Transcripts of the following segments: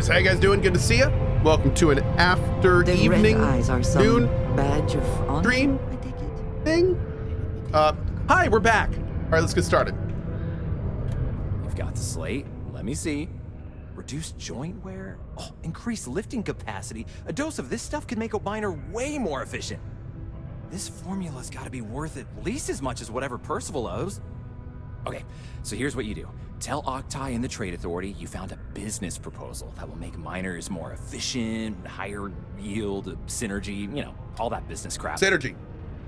news. How you guys doing? Good to see you. Welcome to an after The evening red eyes are some noon badge of honor, dream I take it. thing. Hi, we're back. All right, let's get started. You've got the slate. Let me see. Reduced joint wear? Oh, increased lifting capacity. A dose of this stuff could make a miner way more efficient. This formula's gotta be worth at least as much as whatever Percival owes. Okay, so here's what you do. Tell Octai and the Trade Authority you found a business proposal that will make miners more efficient, higher yield, synergy, you know, all that business crap. Synergy.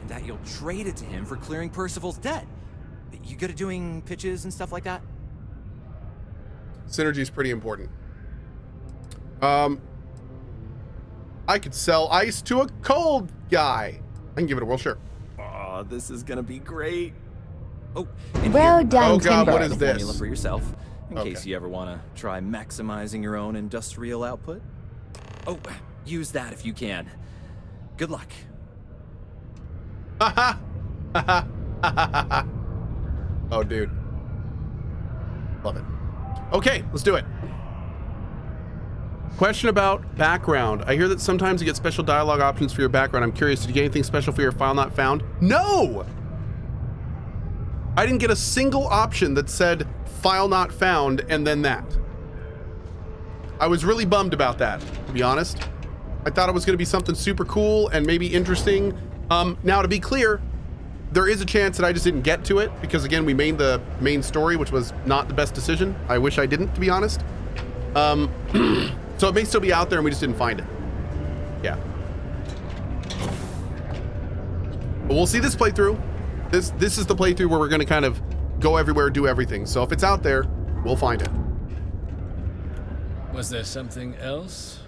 And that you'll trade it to him for clearing Percival's debt. You good at doing pitches and stuff like that? Synergy is pretty important. I could sell ice to a cold guy. I can give it a whirl, sure. Oh, this is gonna be great. Oh, and Well here, done, Oh God, Timber. what is the formula this? for yourself, in Okay. case you ever want to try maximizing your own industrial output. Oh, use that if you can. Good luck. Oh, dude. Love it. Okay, let's do it. Question about background. I hear that sometimes you get special dialogue options for your background. I'm curious, did you get anything special for your file not found? No! I didn't get a single option that said file not found and then that. I was really bummed about that, to be honest. I thought it was going to be something super cool and maybe interesting. Now, to be clear, there is a chance that I just didn't get to it because, again, we made the main story, which was not the best decision. I wish I didn't, to be honest. So it may still be out there and we just didn't find it. Yeah. But we'll see this playthrough. This is the playthrough where we're going to kind of go everywhere, do everything. So if it's out there, we'll find it. Was there something else?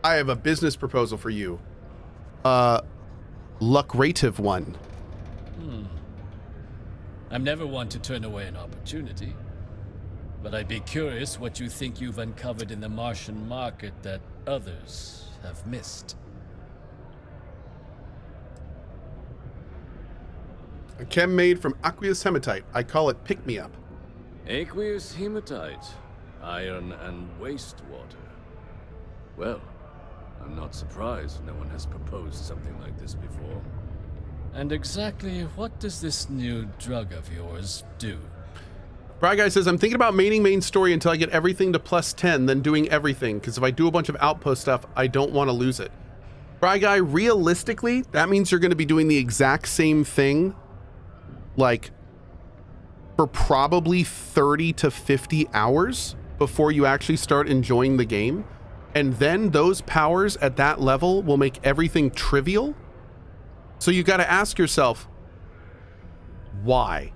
I have a business proposal for you. Lucrative one. I'm never one to turn away an opportunity. But I'd be curious what you think you've uncovered in the Martian market that others have missed. A chem made from aqueous hematite. I call it pick-me-up. Aqueous hematite, iron and wastewater. Well, I'm not surprised no one has proposed something like this before. And exactly what does this new drug of yours do? Bry Guy says, I'm thinking about maining main story until I get everything to +10, then doing everything, because if I do a bunch of outpost stuff, I don't want to lose it. Bry Guy, realistically, that means you're going to be doing the exact same thing, like, for probably 30 to 50 hours before you actually start enjoying the game. And then those powers at that level will make everything trivial. So you got to ask yourself, why?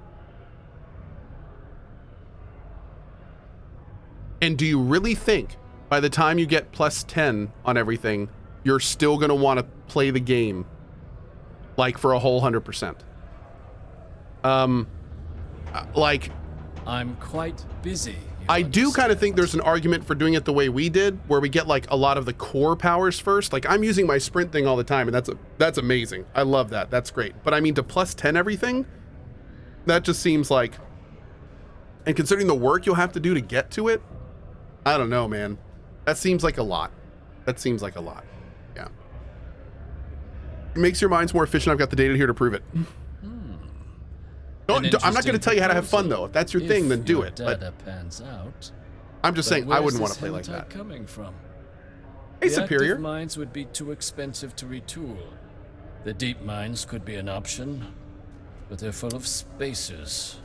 And do you really think by the time you get +10 on everything, you're still going to want to play the game like for a whole 100%? Like, I'm quite busy. I do kind of think there's an argument for doing it the way we did, where we get like a lot of the core powers first. Like, I'm using my sprint thing all the time, and that's amazing. I love that. That's great. But I mean, to +10 everything, that just seems like, and considering the work you'll have to do to get to it, I don't know, man. That seems like a lot. That seems like a lot. Yeah. It makes your minds more efficient. I've got the data here to prove it. I'm not going to tell you how to have fun, though. If that's your thing, then do it. Data pans out, I'm just saying, I wouldn't want to play like Where's this that. hematite coming from? Hey, The Superior. active mines would be too expensive to retool. The deep mines could be an option, but they're full of spacers,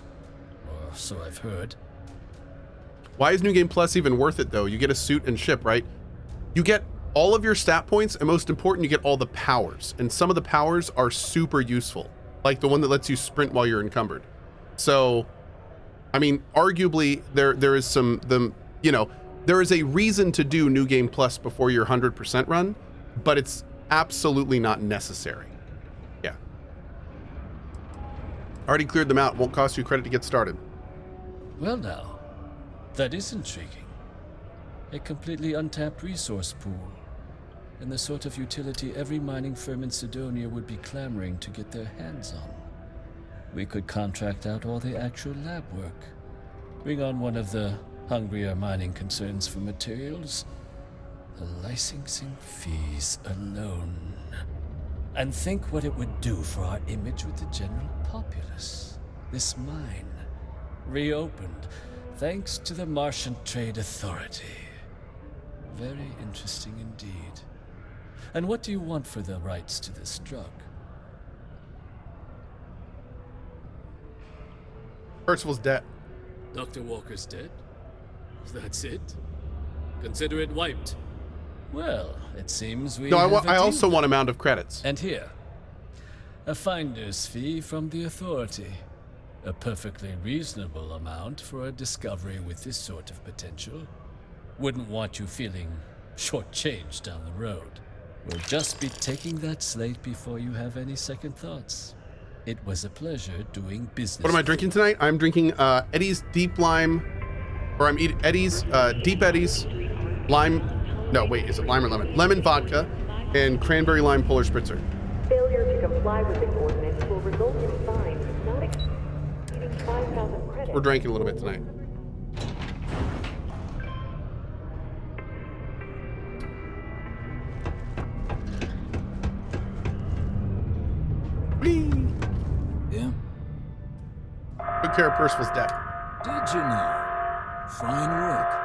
or so I've heard. Why is New Game Plus even worth it, though? You get a suit and ship, right? You get all of your stat points, and most important, you get all the powers. And some of the powers are super useful, like the one that lets you sprint while you're encumbered. So, I mean, arguably, there is there is a reason to do New Game Plus before your 100% run, but it's absolutely not necessary. Yeah. Already cleared them out. Won't cost you credit to get started. Well now, that is intriguing. A completely untapped resource pool, and the sort of utility every mining firm in Sidonia would be clamoring to get their hands on. We could contract out all the actual lab work, bring on one of the Hungry are mining concerns for materials. The licensing fees alone. And think what it would do for our image with the general populace. This mine, reopened thanks to the Martian Trade Authority. Very interesting indeed. And what do you want for the rights to this drug? Percival's dead. Dr. Walker's dead? That's it? Consider it wiped. Well, it seems we No, have a I deal. also want amount of credits. And here, a finder's fee from the authority. A perfectly reasonable amount for a discovery with this sort of potential. Wouldn't want you feeling shortchanged down the road. We'll just be taking that slate before you have any second thoughts. It was a pleasure doing business. What am I drinking tonight? I'm drinking Eddie's Deep Lime, or I'm eating Eddie's Deep Eddie's Lime. No, wait, is it lime or lemon? Lemon vodka and cranberry lime polar spritzer. Failure to comply with this ordinance will result in fines not exceeding 5,000 credits. We're drinking a little bit tonight. Whee! Yeah? Took care of Percival's debt. Did you know? Fine work.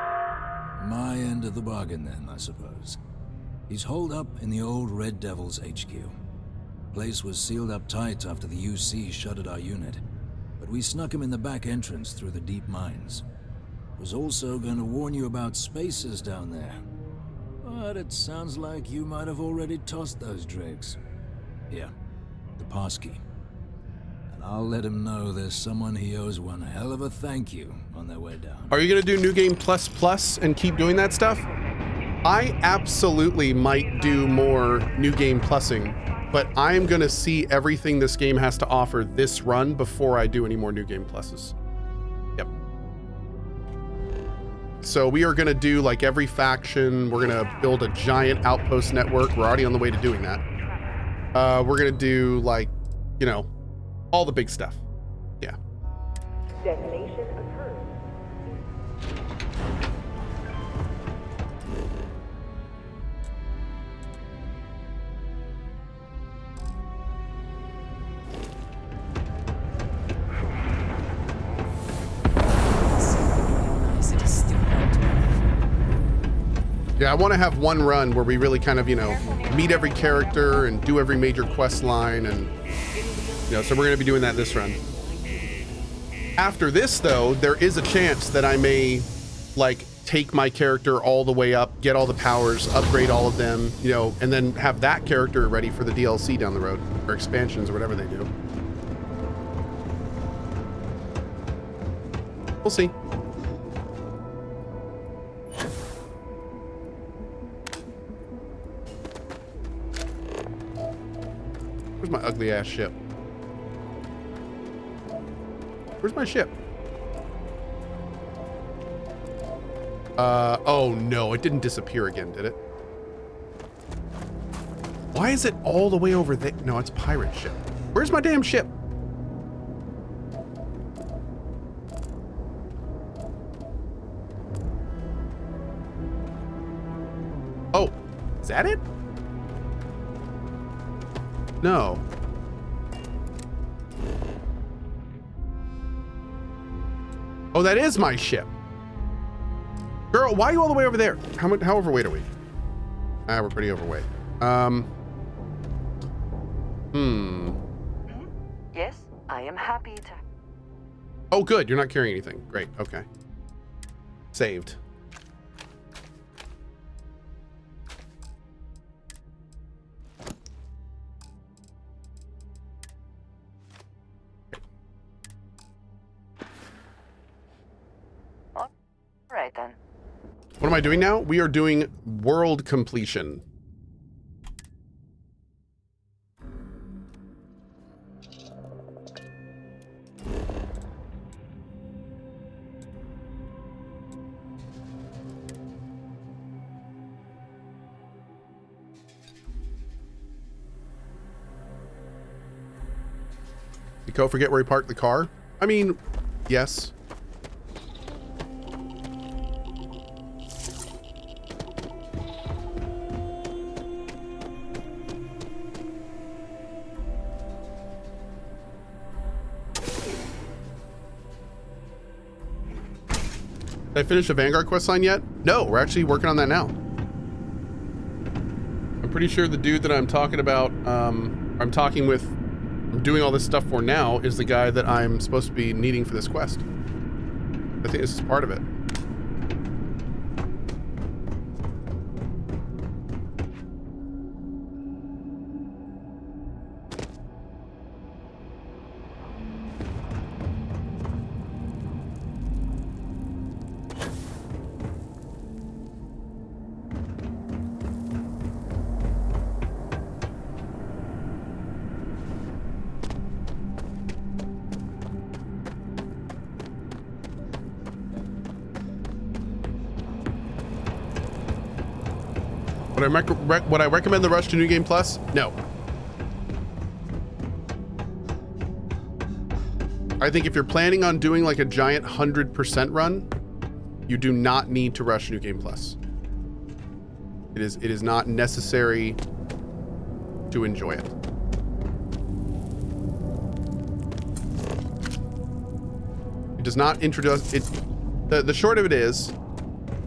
My end of the bargain then, I suppose. He's holed up in the old Red Devil's HQ. Place was sealed up tight after the UC shuttered our unit, but we snuck him in the back entrance through the deep mines. Was also going to warn you about spacers down there. But it sounds like you might have already tossed those dregs. Here, the pass key. And I'll let him know there's someone he owes one hell of a thank you on their way down. Are you gonna do New Game Plus Plus and keep doing that stuff? I absolutely might do more New Game Plussing, but I'm gonna see everything this game has to offer this run before I do any more New Game Pluses. Yep. So we are gonna do like every faction. We're gonna build a giant outpost network. We're already on the way to doing that. We're gonna do like, you know, all the big stuff. Yeah. Detonation occurred. Yeah, I want to have one run where we really kind of, you know, meet every character and do every major quest line, and you know, so we're going to be doing that this run. After this, though, there is a chance that I may like take my character all the way up, get all the powers, upgrade all of them, you know, and then have that character ready for the DLC down the road, or expansions or whatever they do. We'll see. Where's my ugly ass ship? Where's my ship? Oh no, it didn't disappear again, did it? Why is it all the way over there? No, it's pirate ship. Where's my damn ship? Oh, is that it? No. Oh, that is my ship. Girl, why are you all the way over there? How overweight are we? Ah, we're pretty overweight. Yes, I am happy to. Oh, good. You're not carrying anything. Great. Okay. Saved. All right then. What am I doing now? We are doing world completion. Did Cohh forget where he parked the car? I mean, yes. Did I finish the Vanguard quest line yet? No, we're actually working on that now. I'm pretty sure the dude that I'm talking about, I'm doing all this stuff for now, is the guy that I'm supposed to be needing for this quest. I think this is part of it. Would I recommend the rush to New Game Plus? No. I think if you're planning on doing like a giant 100% run, you do not need to rush New Game Plus. It is not necessary to enjoy it. It does not introduce it. The short of it is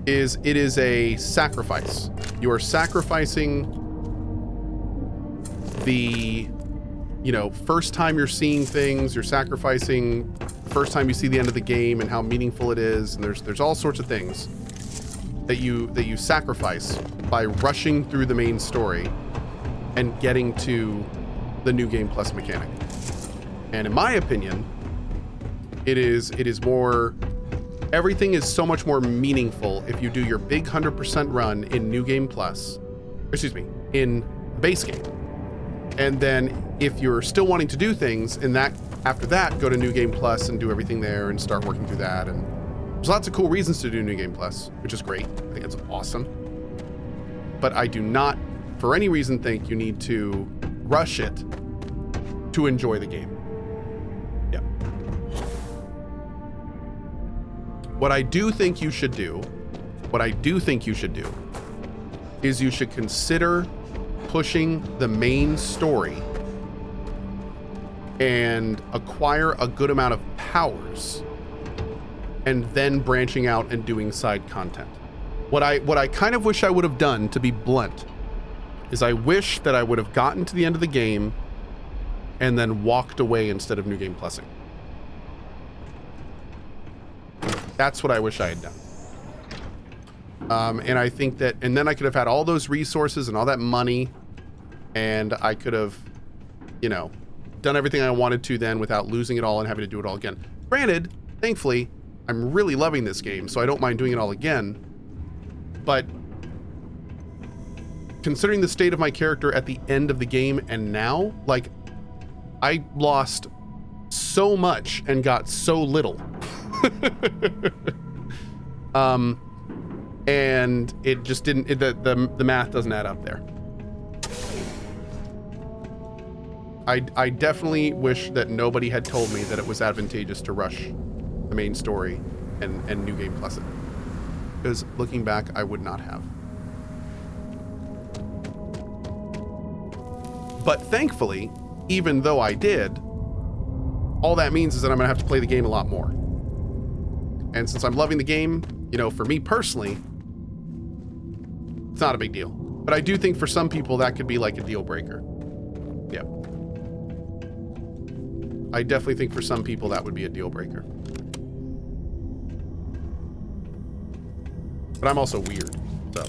it is a sacrifice. You are sacrificing the, first time you're seeing things. You're sacrificing the first time you see the end of the game and how meaningful it is. And there's all sorts of things that you sacrifice by rushing through the main story and getting to the New Game Plus mechanic. And in my opinion, it is more. Everything is so much more meaningful if you do your big 100% run in New Game Plus, in base game. And then if you're still wanting to do things after that, go to New Game Plus and do everything there and start working through that. And there's lots of cool reasons to do New Game Plus, which is great. I think it's awesome. But I do not, for any reason, think you need to rush it to enjoy the game. What I do think you should do is you should consider pushing the main story and acquire a good amount of powers and then branching out and doing side content. What I kind of wish I would have done, to be blunt, is I wish that I would have gotten to the end of the game and then walked away instead of New Game Plusing. That's what I wish I had done. And I think that, and then I could have had all those resources and all that money, and I could have, done everything I wanted to then without losing it all and having to do it all again. Granted, thankfully, I'm really loving this game, so I don't mind doing it all again. But considering the state of my character at the end of the game and now, like, I lost so much and got so little. And it just didn't, the math doesn't add up there. I definitely wish that nobody had told me that it was advantageous to rush the main story and New Game Plus it. Because looking back, I would not have. But thankfully, even though I did, all that means is that I'm gonna have to play the game a lot more. And since I'm loving the game, for me personally, it's not a big deal. But I do think for some people that could be like a deal breaker. Yep. I definitely think for some people that would be a deal breaker. But I'm also weird, so.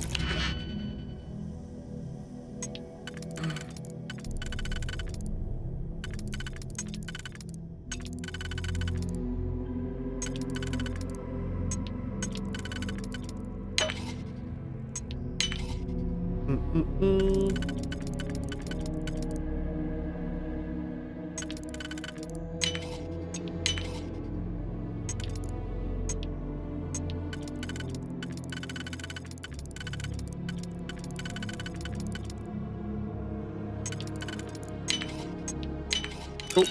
Oh.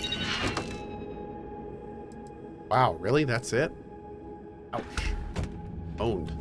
Wow, really? That's it? Ouch. Owned.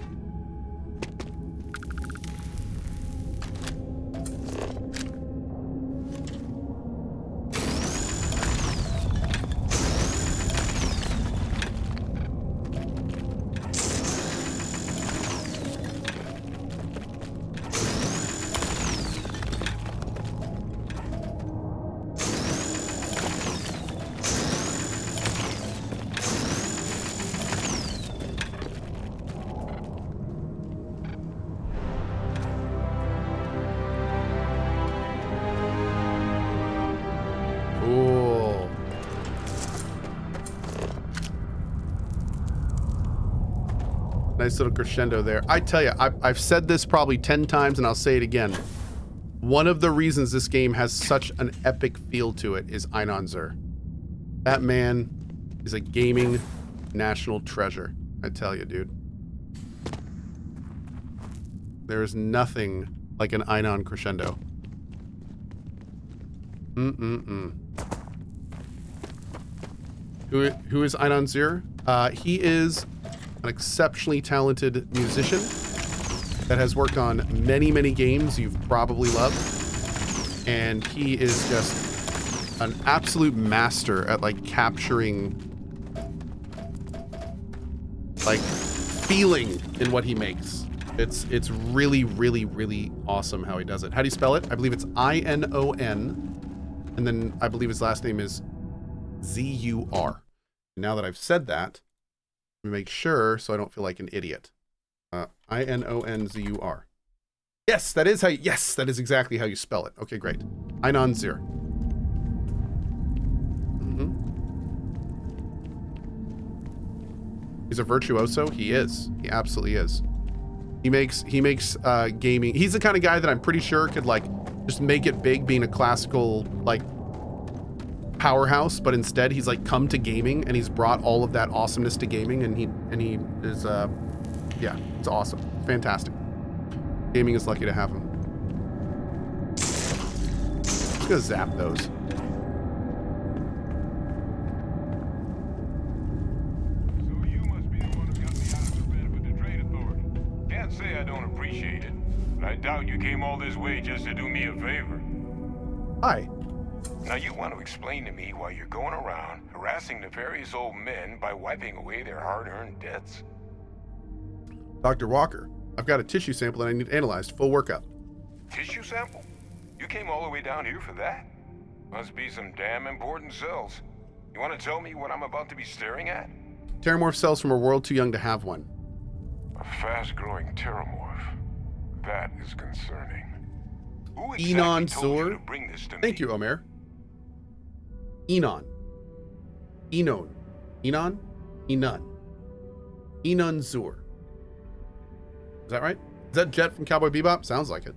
Nice little crescendo there. I tell you, I've said this probably 10 times and I'll say it again. One of the reasons this game has such an epic feel to it is Einon Zur. That man is a gaming national treasure. I tell you, dude. There is nothing like an Einon crescendo. Who is Einon Zur? He is an exceptionally talented musician that has worked on many, many games you've probably loved. And he is just an absolute master at like capturing like feeling in what he makes. It's really, really, really awesome how he does it. How do you spell it? I believe it's I-N-O-N, and then I believe his last name is Z-U-R. Now that I've said that, let me make sure so I don't feel like an idiot. I-N-O-N-Z-U-R. Yes, that is how. Yes, that is exactly how you spell it. Okay, great. Einon Zur. He's a virtuoso. He is. He absolutely is. He makes gaming. He's the kind of guy that I'm pretty sure could like just make it big, being a classical like powerhouse, but instead he's like come to gaming and he's brought all of that awesomeness to gaming, and he is yeah, it's awesome. Fantastic. Gaming is lucky to have him. Just gonna zap those. So you must be the one who got me out of the bed with the trade authority. Can't say I don't appreciate it, but I doubt you came all this way just to do me a favor. Hi. Now you want to explain to me why you're going around harassing nefarious old men by wiping away their hard-earned debts? Dr. Walker, I've got a tissue sample that I need analyzed. Full workup. Tissue sample? You came all the way down here for that? Must be some damn important cells. You want to tell me what I'm about to be staring at? Terramorph cells from a world too young to have one. A fast-growing terramorph. That is concerning. Who Einon exactly told you Zur? to bring this to me? Thank you, Omer. Einon. Einon. Einon? Einon. Einon Zur. Is that right? Is that Jet from Cowboy Bebop? Sounds like it.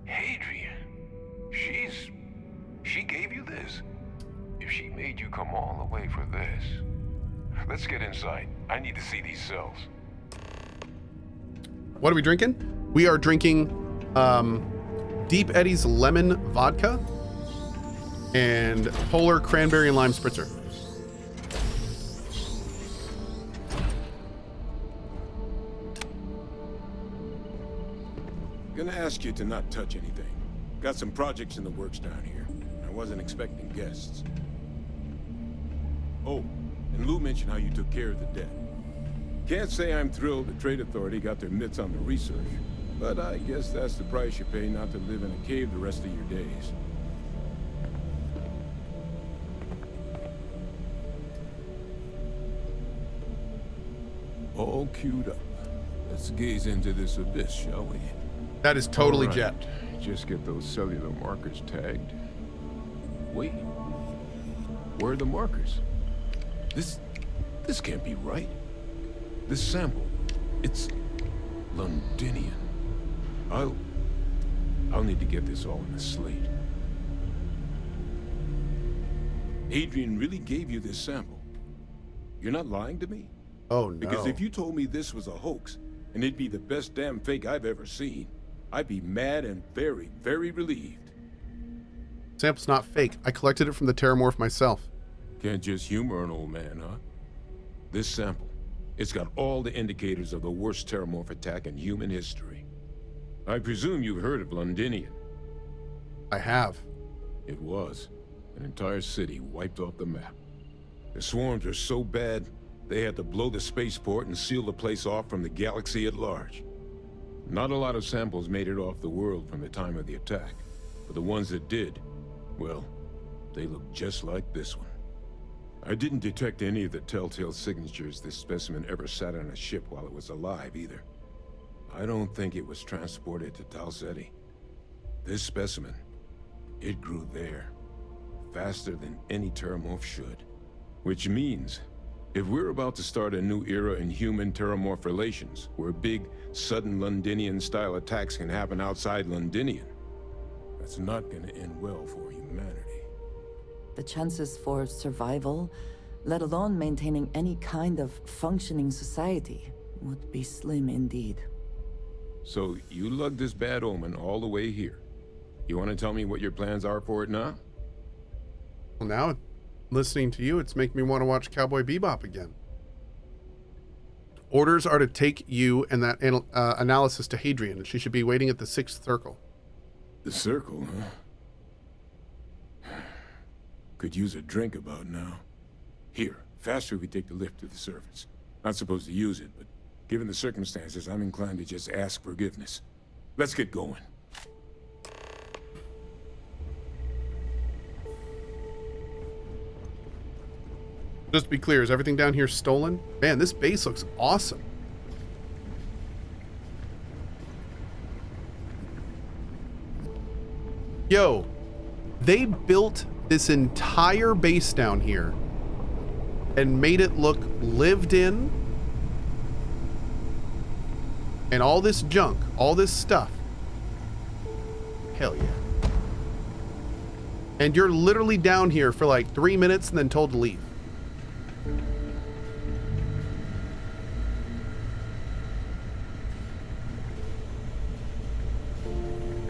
Hadrian. She gave you this? If she made you come all the way for this. Let's get inside. I need to see these cells. What are we drinking? We are drinking Deep Eddy's lemon vodka and Polar cranberry and lime spritzer. Gonna ask you to not touch anything. Got some projects in the works down here. I wasn't expecting guests. Oh, and Lou mentioned how you took care of the debt. Can't say I'm thrilled the Trade Authority got their mitts on the research, but I guess that's the price you pay not to live in a cave the rest of your days. All queued up. Let's gaze into this abyss, shall we? That is totally All right. Jet. Just get those cellular markers tagged. Wait. Where are the markers? This can't be right. This sample, it's Londinian. I'll need to get this all in a slate. Adrian really gave you this sample. You're not lying to me? Oh no. Because if you told me this was a hoax, and it'd be the best damn fake I've ever seen, I'd be mad and very, very relieved. Sample's not fake. I collected it from the Terramorph myself. Can't just humor an old man, huh? This sample, it's got all the indicators of the worst Terramorph attack in human history. I presume you've heard of Londinian. I have. It was. An entire city wiped off the map. The swarms are so bad, they had to blow the spaceport and seal the place off from the galaxy at large. Not a lot of samples made it off the world from the time of the attack, but the ones that did, well, they look just like this one. I didn't detect any of the telltale signatures this specimen ever sat on a ship while it was alive, either. I don't think it was transported to Talseti. This specimen, it grew there, faster than any Terramorph should. Which means If we're about to start a new era in human-terramorph relations, where big, sudden Londinian-style attacks can happen outside Londinian, that's not gonna end well for humanity. The chances for survival, let alone maintaining any kind of functioning society, would be slim indeed. So, you lugged this bad omen all the way here. You want to tell me what your plans are for it now? Well, now, listening to you, it's making me want to watch Cowboy Bebop again. Orders are to take you and that analysis to Hadrian, and she should be waiting at the 6th circle. The circle, huh? Could use a drink about now. Here, faster we take the lift to the surface. Not supposed to use it, but given the circumstances, I'm inclined to just ask forgiveness. Let's get going. Just to be clear, is everything down here stolen? Man, this base looks awesome. Yo, they built this entire base down here and made it look lived in, and all this junk, all this stuff. Hell yeah. And you're literally down here for like 3 minutes and then told to leave.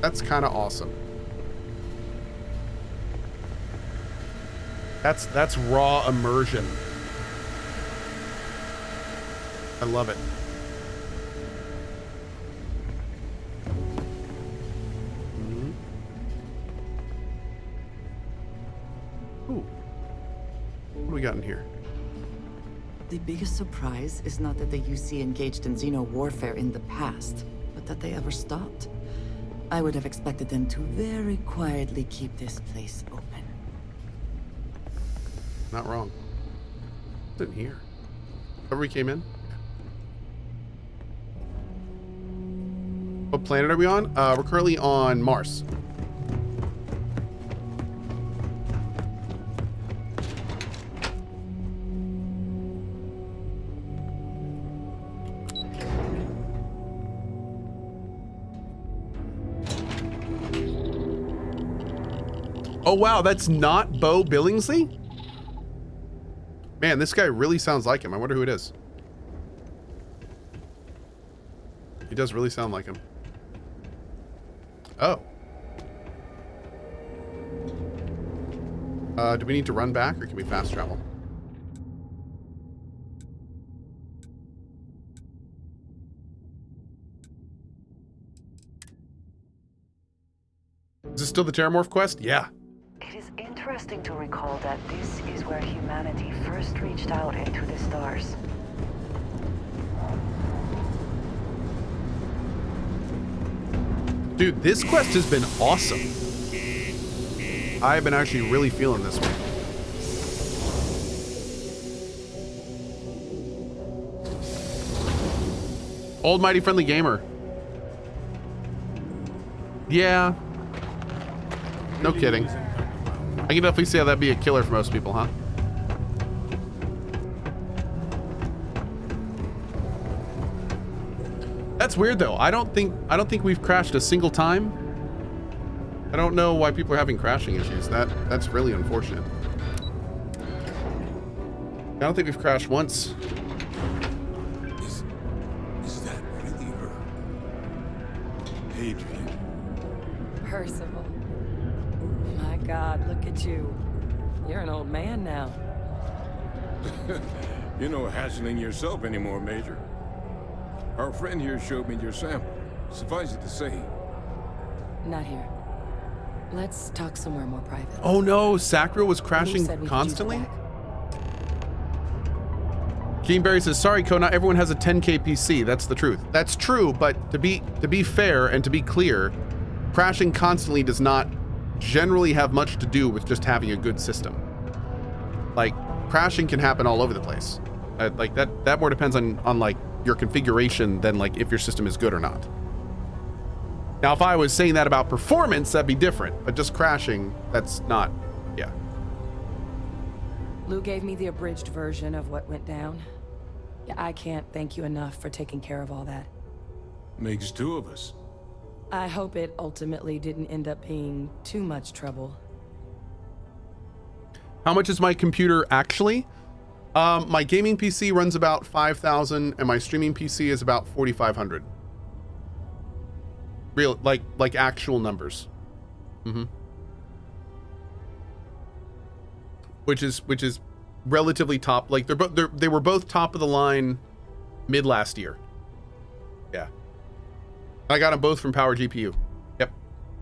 That's kind of awesome. That's raw immersion. I love it. Ooh. What do we got in here? The biggest surprise is not that the UC engaged in xeno warfare in the past, but that they ever stopped. I would have expected them to very quietly keep this place open. Not wrong. What's in here? Where we came in? What planet are we on? We're currently on Mars. Oh wow, that's not Bo Billingsley? Man, this guy really sounds like him. I wonder who it is. He does really sound like him. Oh. Do we need to run back or can we fast travel? Is this still the Terramorph quest? Yeah. It is interesting to recall that this is where humanity first reached out into the stars. Dude, this quest has been awesome. I've been actually really feeling this one. Old Mighty Friendly Gamer. Yeah. No kidding. I can definitely see how that'd be a killer for most people, huh? That's weird though. I don't think we've crashed a single time. I don't know why people are having crashing issues. That's really unfortunate. I don't think we've crashed once. Is that really her? Hadrian. Percival. My God, look at you. You're an old man now. You're no hassling yourself anymore, Major. Our friend here showed me your sample. Suffice it to say. Not here. Let's talk somewhere more private. Oh no, Sacro was Who crashing said we could use constantly? it back? Keenberry says, sorry, Cohh, not everyone has a 10K PC. That's the truth. That's true, but to be fair and to be clear, crashing constantly does not generally have much to do with just having a good system. Like, crashing can happen all over the place. Like that more depends on like your configuration than like if your system is good or not. Now, if I was saying that about performance, that'd be different, but just crashing, that's not, yeah. Lou gave me the abridged version of what went down. Yeah, I can't thank you enough for taking care of all that. Makes two of us. I hope it ultimately didn't end up being too much trouble. How much is my computer actually? My gaming PC runs about 5,000 and my streaming PC is about 4,500. Real, like actual numbers. Which is relatively top. Like they were both top of the line mid last year. Yeah. I got them both from Power GPU. Yep.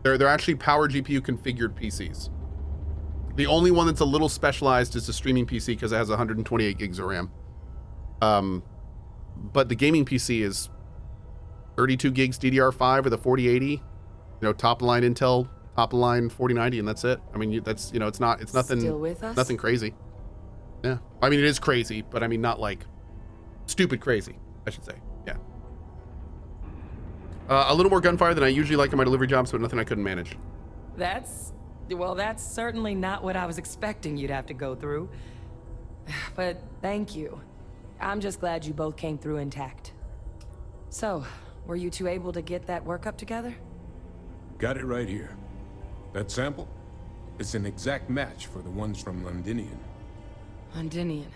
They're actually Power GPU configured PCs. The only one that's a little specialized is the streaming PC because it has 128 gigs of RAM. But the gaming PC is 32 gigs DDR5 with a 4080, you know, top of the line Intel, top of the line 4090, and that's it. I mean, that's, you know, it's nothing, Still with us? nothing crazy. Yeah. I mean, it is crazy, but I mean, not like stupid crazy, I should say. Yeah. A little more gunfire than I usually like in my delivery jobs, but nothing I couldn't manage. That's certainly not what I was expecting you'd have to go through. But thank you. I'm just glad you both came through intact. So, were you two able to get that workup together? Got it right here. That sample? It's an exact match for the ones from Londinian. Londinian.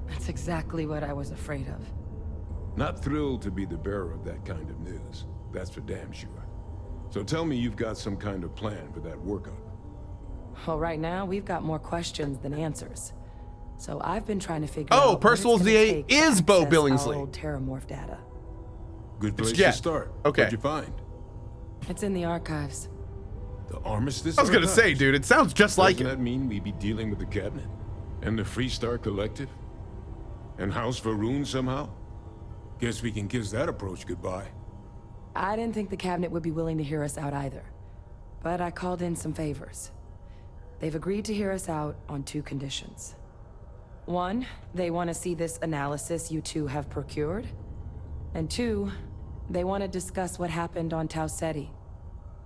That's exactly what I was afraid of. Not thrilled to be the bearer of that kind of news. That's for damn sure. So tell me you've got some kind of plan for that workup. Well, right now, we've got more questions than answers. So I've been trying to figure Oh, out Percival what it's gonna ZA take to is Bo access Billingsley. our old Terramorph data. Good place Jet. to start. Okay. What'd you find? It's in the archives. The Armistice? I was gonna say, Archives? dude, it sounds just like Doesn't it. that mean we'd be dealing with the cabinet? And the Freestar Collective? And House Varun somehow? Guess we can kiss that approach goodbye. I didn't think the cabinet would be willing to hear us out either. But I called in some favors. They've agreed to hear us out on 2 conditions. 1, they want to see this analysis you two have procured. And 2, they want to discuss what happened on Tau Ceti.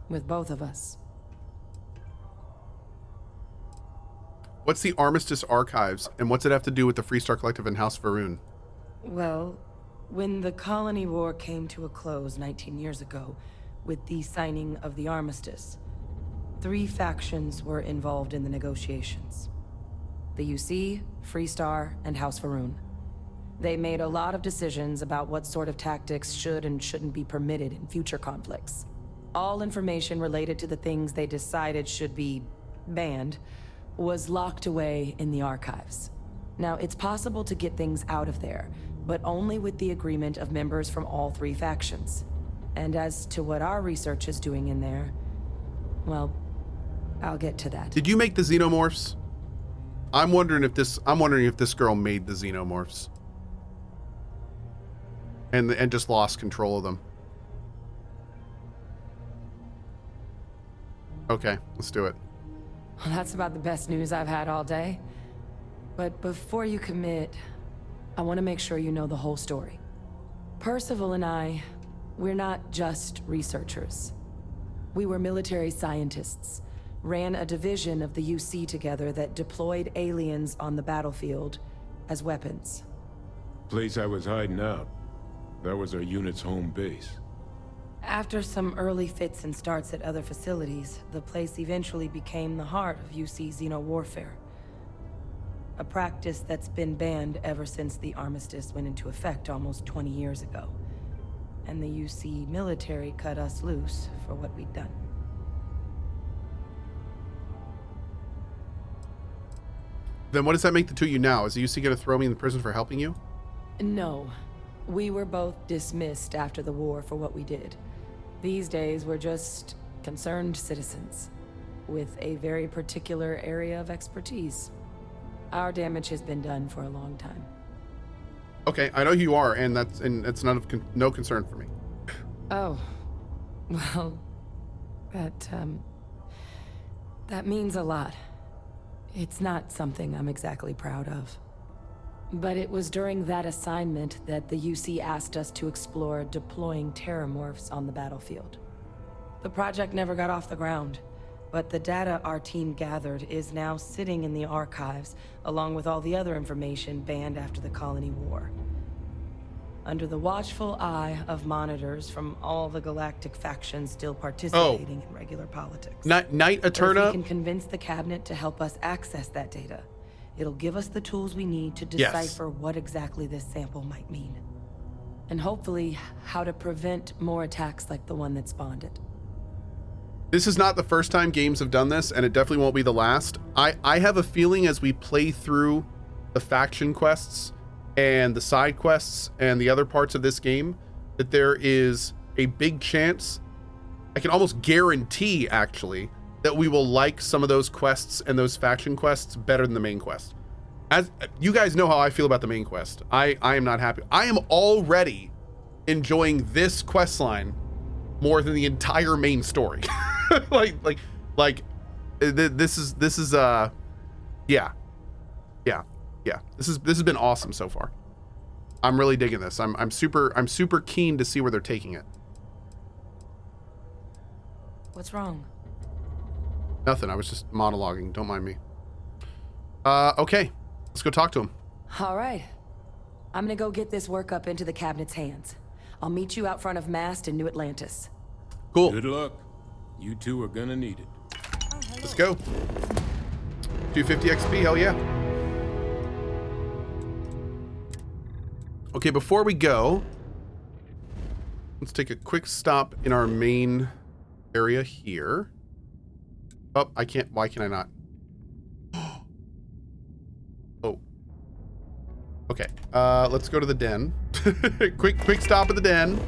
With both of us. What's the Armistice Archives, and what's it have to do with the Freestar Collective and House Varun? Well, when the Colony War came to a close 19 years ago, with the signing of the Armistice, 3 factions were involved in the negotiations. The UC, Freestar, and House Varun. They made a lot of decisions about what sort of tactics should and shouldn't be permitted in future conflicts. All information related to the things they decided should be banned was locked away in the archives. Now, it's possible to get things out of there, but only with the agreement of members from all 3 factions. And as to what our research is doing in there, well, I'll get to that. Did you make the xenomorphs? I'm wondering if this girl made the xenomorphs. And just lost control of them. Okay, let's do it. Well, that's about the best news I've had all day. But before you commit, I want to make sure you know the whole story. Percival and I, we're not just researchers. We were military scientists, ran a division of the UC together that deployed aliens on the battlefield as weapons. Place I was hiding out. That was our unit's home base. After some early fits and starts at other facilities, the place eventually became the heart of UC xeno-warfare. A practice that's been banned ever since the Armistice went into effect almost 20 years ago. And the UC military cut us loose for what we'd done. Then what does that make the 2 of you now? Is the UC gonna throw me in the prison for helping you? No. We were both dismissed after the war for what we did. These days, we're just concerned citizens with a very particular area of expertise. Our damage has been done for a long time. Okay, I know who you are, and it's no concern for me. Oh, well, that means a lot. It's not something I'm exactly proud of. But it was during that assignment that the UC asked us to explore deploying terramorphs on the battlefield. The project never got off the ground, but the data our team gathered is now sitting in the archives, along with all the other information banned after the Colony War. Under the watchful eye of monitors from all the galactic factions still participating in regular politics. Knight But if Eterna. we can convince the cabinet to help us access that data, it'll give us the tools we need to decipher what exactly this sample might mean. And hopefully, how to prevent more attacks like the one that spawned it. This is not the first time games have done this, and it definitely won't be the last. I have a feeling as we play through the faction quests and the side quests and the other parts of this game, that there is a big chance, I can almost guarantee actually, that we will like some of those quests and those faction quests better than the main quest. As you guys know how I feel about the main quest. I am not happy. I am already enjoying this quest line more than the entire main story. This is yeah. This has been awesome so far. I'm really digging this. I'm super keen to see where they're taking it. What's wrong? Nothing. I was just monologuing. Don't mind me. Okay. Let's go talk to him. All right. I'm gonna go get this work up into the cabinet's hands. I'll meet you out front of Mast in New Atlantis. Cool. Good luck. You two are gonna need it. Let's go. 250 XP, hell yeah. Okay, before we go, let's take a quick stop in our main area here. Oh, I can't, why can I not? Oh. Okay, let's go to the den. quick stop at the den.